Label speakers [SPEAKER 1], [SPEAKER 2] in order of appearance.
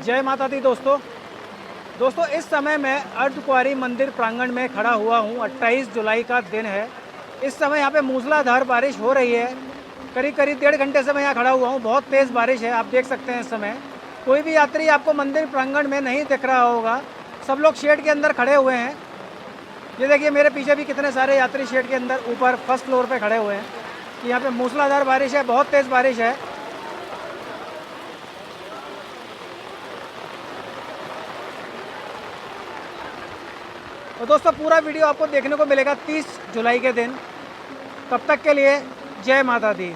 [SPEAKER 1] जय माता दी दोस्तों इस समय मैं अर्धकुंवारी मंदिर प्रांगण में खड़ा हुआ हूँ। 28 जुलाई का दिन है। इस समय यहाँ पे मूसलाधार बारिश हो रही है। करीब 1.5 घंटे से मैं यहाँ खड़ा हुआ हूँ। बहुत तेज़ बारिश है, आप देख सकते हैं। इस समय कोई भी यात्री आपको मंदिर प्रांगण में नहीं दिख रहा होगा। सब लोग शेड के अंदर खड़े हुए हैं। ये देखिए मेरे पीछे भी कितने सारे यात्री शेड के अंदर ऊपर फर्स्ट फ्लोर पे खड़े हुए हैं कि यहाँ पे मूसलाधार बारिश है, बहुत तेज़ बारिश है। तो दोस्तों पूरा वीडियो आपको देखने को मिलेगा 30 जुलाई के दिन। तब तक के लिए जय माता दी।